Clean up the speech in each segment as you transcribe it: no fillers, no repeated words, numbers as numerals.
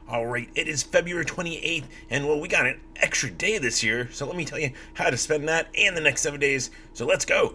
Alright, it is February 28th, and well, we got an extra day this year, so let me tell you how to spend that and the next 7 days. So let's go!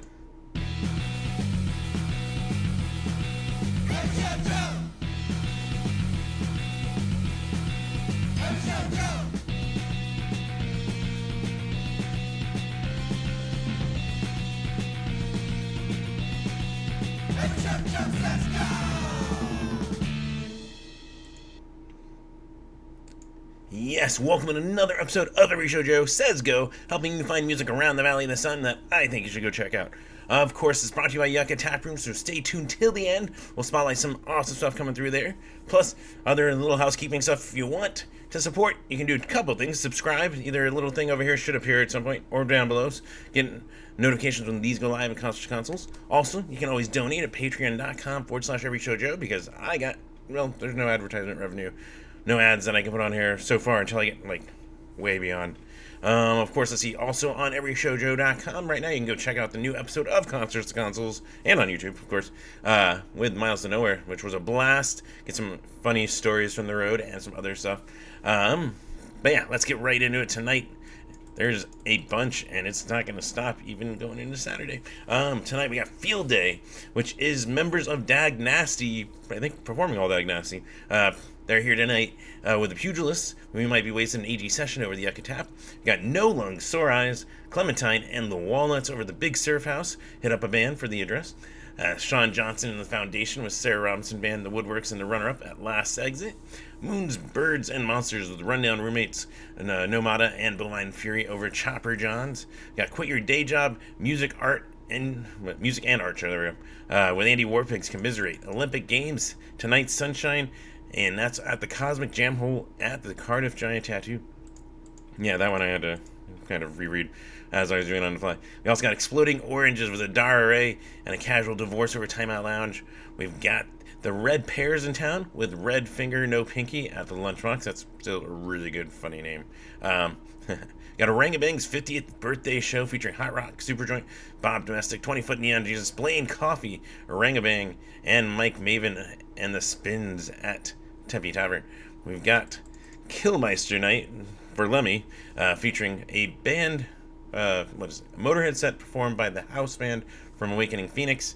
Yes, welcome to another episode of Every Show Joe Says Go, helping you find music around the Valley of the Sun that I think you should go check out. Of course, it's brought to you by Yucca Tap Room, so stay tuned till the end. We'll spotlight some awesome stuff coming through there. Plus, other little housekeeping stuff if you want to support. You can do a couple things. Subscribe. Either a little thing over here should appear at some point, or down below. Get notifications when these go live in concert consoles. Also, you can always donate at patreon.com/everyshowjoe because there's no advertisement revenue. No ads that I can put on here so far until I get, way beyond. Of course, let's see, also on everyshowjoe.com right now, you can go check out the new episode of Concerts to Consoles, and on YouTube, of course, with Miles to Nowhere, which was a blast. Get some funny stories from the road and some other stuff. But yeah, let's get right into it tonight. There's a bunch, and it's not going to stop even going into Saturday. Tonight we got Field Day, which is members of Dag Nasty, I think, performing all Dag Nasty. They're here tonight with the Pugilists. We might be wasting an AG session over the Yucca Tap. We got No Lungs, Sore Eyes, Clementine, and the Walnuts over the Big Surf House. Hit up a band for the address. Sean Johnson and the Foundation with Sarah Robinson Band, the Woodworks, and the runner-up at Last Exit. Moons, Birds, and Monsters with Rundown Roommates, and Nomada and Bovine Fury over Chopper Johns. Got Quit Your Day Job, Music and Art Show, there we go. With Andy Warpig's Commiserate. Olympic Games, Tonight's Sunshine, and that's at the Cosmic Jam Hole at the Cardiff Giant Tattoo. Yeah, that one I had to kind of reread as I was doing it on the fly. We also got Exploding Oranges with a Dara Ray and a Casual Divorce over Timeout Lounge. We've got the Red Pears in town with Red Finger No Pinky at the Lunchbox. That's still a really good, funny name. Got Orangabang's 50th birthday show featuring Hot Rock, Superjoint, Bob Domestic, 20-Foot Neon Jesus, Blaine Coffee, Orangabang, and Mike Maven and the Spins at Tempe Tavern. We've got Killmeister Night for Lemmy, featuring a band, Motorhead set performed by the house band from Awakening Phoenix,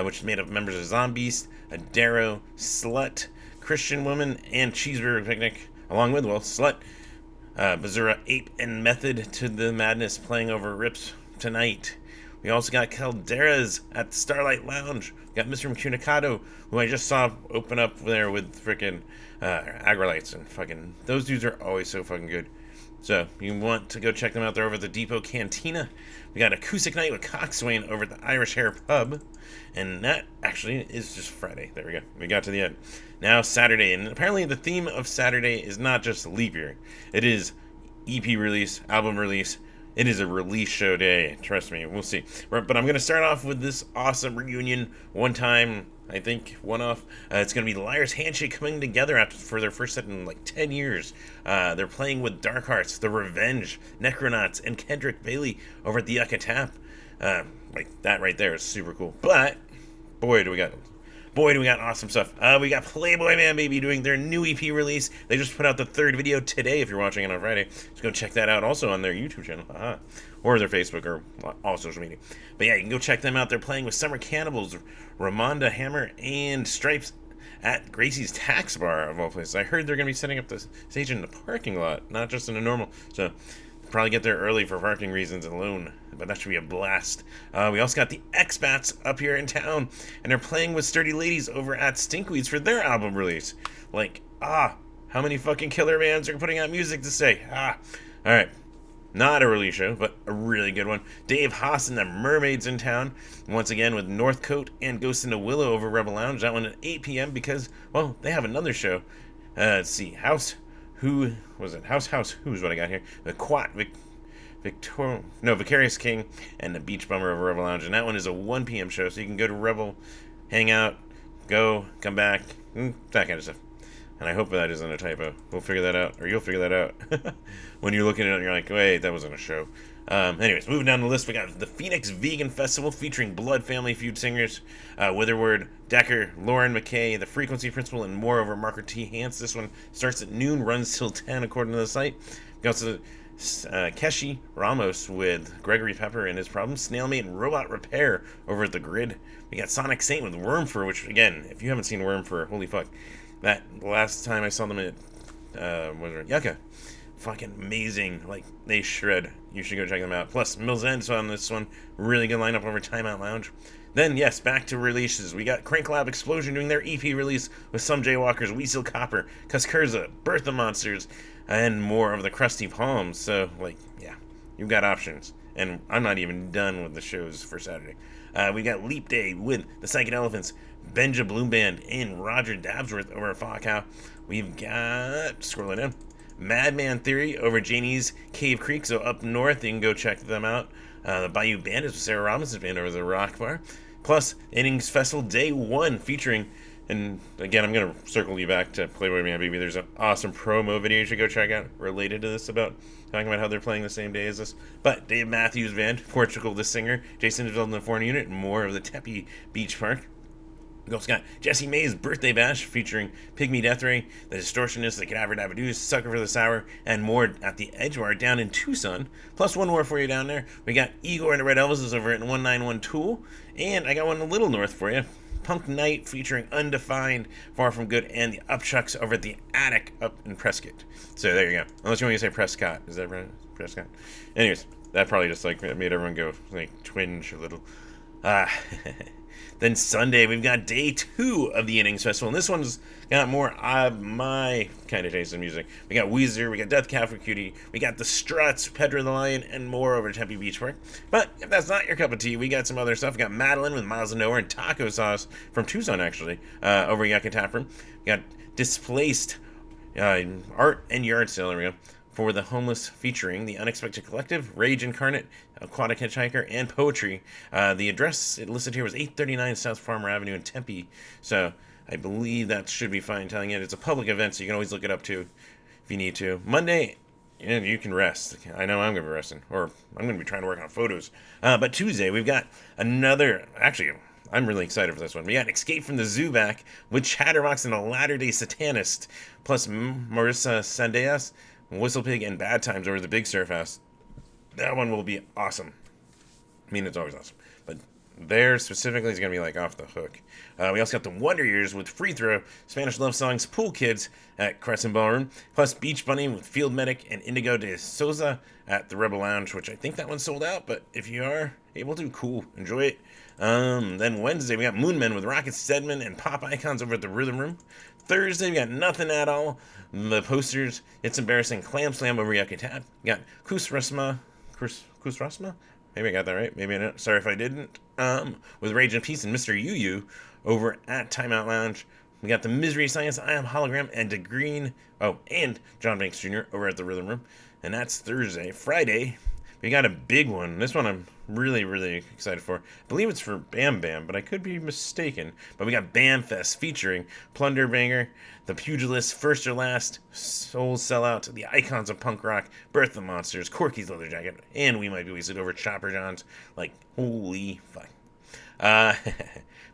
which is made up of members of Zombeast, Darrow, Slut, Christian Woman, and Cheeseburger Picnic, along with, Slut, Bazura, Ape, and Method to the Madness playing over Rips tonight. We also got Calderas at Starlight Lounge. We got Mr. Mcunicado, who I just saw open up there with frickin' Agrolites, and fucking, those dudes are always so fucking good. So, you want to go check them out, they're over at the Depot Cantina. We got Acoustic Night with Coxswain over at the Irish Hair Pub. And that actually is just Friday. There we go. We got to the end. Now Saturday, and apparently the theme of Saturday is not just leap year. It is EP release, album release. It is a release show day. Trust me, we'll see. But I'm going to start off with this awesome reunion, one time, I think, one-off. It's going to be Liar's Handshake coming together for their first set in 10 years. They're playing with Dark Hearts, The Revenge, Necronauts, and Kendrick Bailey over at the Yucca Tap. That right there is super cool. But, boy, do we got awesome stuff. We got Playboy Man Baby doing their new EP release. They just put out the third video today if you're watching it on Friday. Just go check that out also on their YouTube channel. Or their Facebook or all social media. But yeah, you can go check them out. They're playing with Summer Cannibals, Ramonda Hammer, and Stripes at Gracie's Tax Bar, of all places. I heard they're going to be setting up the stage in the parking lot, not just in a normal. So probably get there early for parking reasons alone, but that should be a blast. We also got the X-Bats up here in town, and they're playing with Sturdy Ladies over at Stinkweeds for their album release. How many fucking killer bands are putting out music to say? Alright. Not a release show, but a really good one. Dave Haas and the Mermaids in town, once again with Northcote and Ghost in the Willow over Rebel Lounge. That one at 8 p.m. because, they have another show. Let's see, House Who is what I got here. The Vicarious King and the Beach Bummer over Rebel Lounge. And that one is a 1 p.m. show, so you can go to Rebel, hang out, go, come back, that kind of stuff. And I hope that isn't a typo. We'll figure that out, or you'll figure that out. When you're looking at it and you're like, wait, that wasn't a show. Anyways, moving down the list, we got the Phoenix Vegan Festival featuring Blood Family Feud singers Witherward, Decker, Lauren McKay, The Frequency Principle, and more over Marker T. Hance. This one starts at noon, runs till 10 according to the site. We also Keshi Ramos with Gregory Pepper and his problem, Snailmate and Robot Repair over at the Grid. We got Sonic Saint with Wormfur, which, again, if you haven't seen Wormfur, holy fuck. That last time I saw them at Yucca, fucking amazing. Like, they shred. You should go check them out. Plus, Mills End's on this one. Really good lineup over Timeout Lounge. Then, yes, back to releases. We got Crank Lab Explosion doing their EP release with Some Jaywalkers, We Seal Copper, Cuscurza, Birth of Monsters, and more of the Crusty Palms. So, like, yeah, you've got options. And I'm not even done with the shows for Saturday. We got Leap Day with the Psychic Elephants, Benja Bloom Band, and Roger Dabsworth over at Falcow. We've got, scrolling down, Madman Theory over Janie's Cave Creek, so up north, you can go check them out. The Bayou Bandits with Sarah Robinson's band over the Rock Bar. Plus, Innings Festival Day 1 featuring, and again, I'm going to circle you back to Playboy Man Baby. There's an awesome promo video you should go check out related to this, about talking about how they're playing the same day as this. But Dave Matthews Band, Portugal the Singer, Jason DeVille and the Foreign Unit, and more of the Tepe Beach Park. We also got Jesse May's Birthday Bash featuring Pygmy Death Ray, The Distortionists, The Cadaver Dabadoos, Sucker for the Sour, and more at the Edgewater down in Tucson. Plus one more for you down there. We got Igor and the Red Elvises over at 191 Tool. And I got one a little north for you. Punk Night featuring Undefined, Far From Good, and the Upchucks over at the Attic up in Prescott. So there you go. Unless you want to say Prescott. Is that right? Prescott? Anyways, that probably just like made everyone go like twinge a little. Then Sunday, we've got day 2 of the Innings Festival, and this one's got more of my kind of taste in music. We got Weezer, we got Death Cab for Cutie, we got The Struts, Pedro the Lion, and more over at Tempe Beach Park. But if that's not your cup of tea, we got some other stuff. We got Madeline with Miles of Nowhere and Taco Sauce from Tucson, actually, over at Yucca Tap Room. We got Displaced Art and Yard Sale, there we go, for the Homeless featuring The Unexpected Collective, Rage Incarnate, Aquatic Hitchhiker, and Poetry. The address it listed here was 839 South Farmer Avenue in Tempe, so I believe that should be fine telling it. It's a public event, so you can always look it up too if you need to. Monday, you can rest. I know I'm going to be resting, or I'm going to be trying to work on photos. But Tuesday, we've got another, actually, I'm really excited for this one. We got Escape from the Zoo back with Chatterbox and a Latter-day Satanist, plus Marissa Sandeas, Whistlepig, and Bad Times over the Big Surf House. That one will be awesome. I mean, it's always awesome. But there specifically is going to be like off the hook. We also got the Wonder Years with Free Throw, Spanish Love Songs, Pool Kids at Crescent Ballroom, plus Beach Bunny with Field Medic and Indigo de Souza at the Rebel Lounge, which I think that one's sold out, but if you are able to, cool. Enjoy it. Then Wednesday, we got Moonmen with Rocket Stedman and Pop Icons over at the Rhythm Room. Thursday, we got Nothing at All. The posters, It's Embarrassing, Clam Slam over Yucca Tap. We got Kusrasma. Maybe I got that right. Maybe I didn't. Sorry if I didn't. With Rage and Peace and Mr. Yu over at Timeout Lounge. We got the Misery Science, I Am Hologram, and DeGreen. Oh, and John Banks Jr. over at the Rhythm Room. And that's Thursday. Friday, we got a big one. This one I'm really, really excited for. I believe it's for Bam Bam, but I could be mistaken. But we got Bam Fest featuring Plunderbanger, The Pugilist, First or Last, Soul Sellout, The Icons of Punk Rock, Birth of Monsters, Corky's Leather Jacket, and We Might Be Wasted over Chopper John's. Like, holy fuck.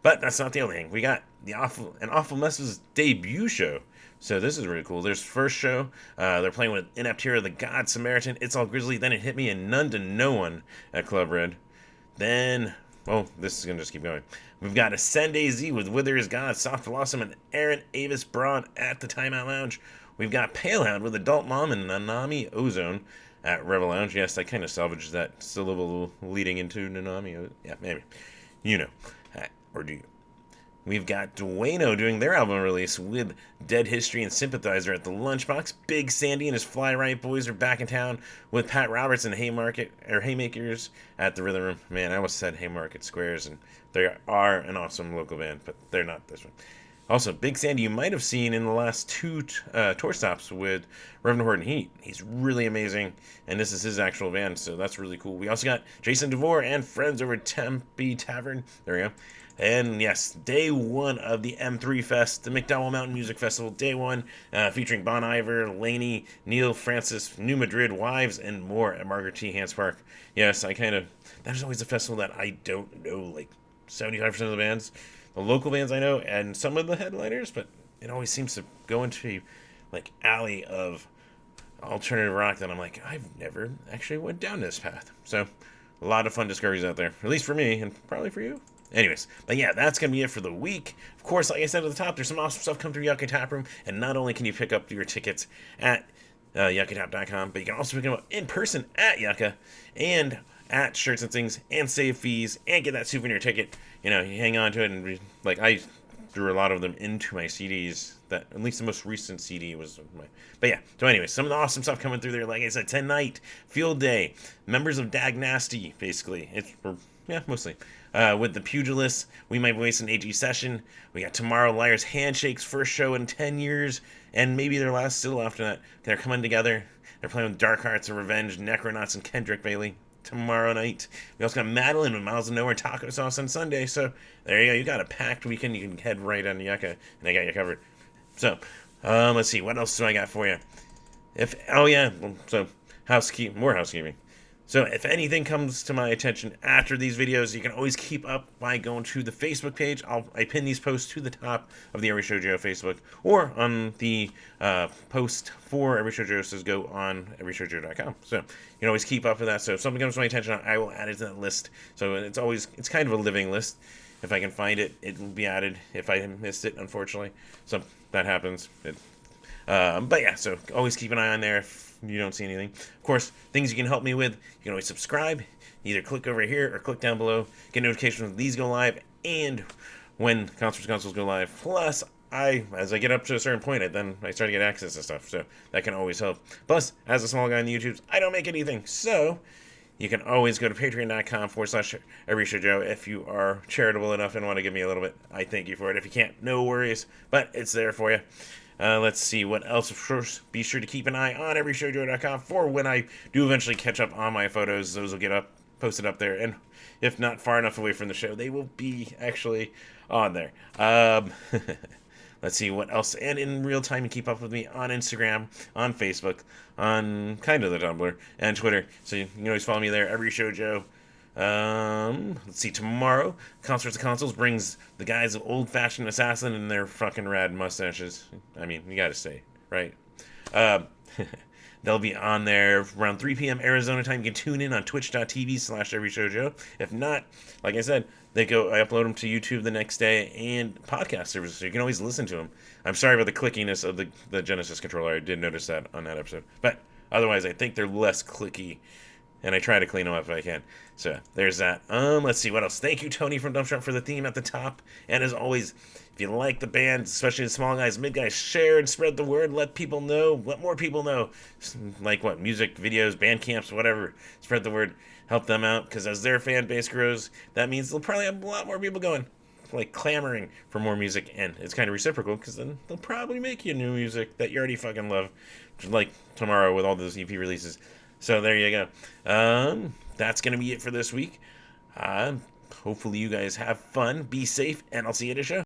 But that's not the only thing. We got an Awful Messes debut show. So this is really cool. There's first show. They're playing with Inept Hero, The God Samaritan, It's All Grizzly, Then It Hit Me, and None to No One at Club Red. Then, this is going to just keep going. We've got Ascend AZ with Wither is God, Soft Blossom, and Aaron Avis Braun at the Timeout Lounge. We've got Palehound with Adult Mom and Nanami Ozone at Rebel Lounge. Yes, I kind of salvaged that syllable leading into Nanami. Yeah, maybe. You know. Or do you? We've got Dueno doing their album release with Dead History and Sympathizer at the Lunchbox. Big Sandy and his Fly Right Boys are back in town with Pat Roberts and Haymakers at the Rhythm Room. Man, I almost said Haymarket Squares, and they are an awesome local band, but they're not this one. Also, Big Sandy you might have seen in the last 2 tour stops with Reverend Horton Heat. He's really amazing, and this is his actual band, so that's really cool. We also got Jason DeVore and friends over at Tempe Tavern. There we go. And yes, day one of the M3 Fest, the McDowell Mountain Music Festival, day one, featuring Bon Iver, Laney, Neil Francis, New Madrid, Wives, and more at Margaret T. Hans Park. Yes, that is always a festival that I don't know, like 75% of the bands. The local bands I know, and some of the headliners, but it always seems to go into like alley of alternative rock that I'm like, I've never actually went down this path. So, a lot of fun discoveries out there, at least for me, and probably for you. Anyways, but yeah, that's going to be it for the week. Of course, like I said at the top, there's some awesome stuff coming through Yucca Tap Room, and not only can you pick up your tickets at yuccatap.com, but you can also pick them up in person at Yucca and at Shirts and Things and save fees and get that souvenir ticket. You hang on to it, and like I threw a lot of them into my CDs. That at least the most recent CD was my. But yeah, so anyway, some of the awesome stuff coming through there. Like I said, tonight, Field Day, members of Dag Nasty, basically. Mostly. With the Pugilists, We Might Waste an AG Session. We got tomorrow, Liar's Handshake's first show in 10 years, and maybe their last still after that. They're coming together. They're playing with Dark Hearts and Revenge, Necronauts, and Kendrick Bailey tomorrow night. We also got Madeline with Miles of Nowhere Taco Sauce on Sunday. So there you go. You got a packed weekend. You can head right on Yucca, and I got you covered. So let's see. What else do I got for you? More housekeeping. So if anything comes to my attention after these videos, you can always keep up by going to the Facebook page. I pin these posts to the top of the Every Show Joe Facebook, or on the post for Every Show Joe says go on everyshowjoe.com. So you can always keep up with that. So if something comes to my attention, I will add it to that list. So it's kind of a living list. If I can find it, it will be added. If I missed it, unfortunately, so that happens. But yeah, so always keep an eye on there if you don't see anything. Of course, things you can help me with, you can always subscribe. Either click over here or click down below. Get notifications when these go live and when consoles go live. Plus, as I get up to a certain point, then I start to get access to stuff. So that can always help. Plus, as a small guy on the YouTubes, I don't make anything. So you can always go to patreon.com/everyshowjoe if you are charitable enough and want to give me a little bit. I thank you for it. If you can't, no worries. But it's there for you. Let's see what else. Of course, be sure to keep an eye on everyshowjoe.com for when I do eventually catch up on my photos. Those will get posted up there, and if not far enough away from the show, they will be actually on there. Let's see what else. And in real time, you keep up with me on Instagram, on Facebook, on kind of the Tumblr, and Twitter. So you can always follow me there, Every Show Joe. Let's see, tomorrow, Concerts of Consoles brings the guys of Old Fashioned Assassin and their fucking rad mustaches. I mean, you gotta say, right? They'll be on there around 3 p.m. Arizona time. You can tune in on twitch.tv/everyshowjoe. If not, like I said, I upload them to YouTube the next day and podcast services, so you can always listen to them. I'm sorry about the clickiness of the Genesis controller. I did notice that on that episode. But otherwise, I think they're less clicky, and I try to clean them up if I can. So there's that. Let's see what else. Thank you, Tony from Dumpshop, for the theme at the top. And as always, if you like the band, especially the small guys, mid guys, share and spread the word. Let people know. Let more people know. Like what? Music, videos, band camps, whatever. Spread the word. Help them out, because as their fan base grows, that means they'll probably have a lot more people going, like clamoring for more music, and it's kind of reciprocal, because then they'll probably make you new music that you already fucking love, like tomorrow with all those EP releases. So there you go. That's going to be it for this week. Hopefully you guys have fun, be safe, and I'll see you at a show.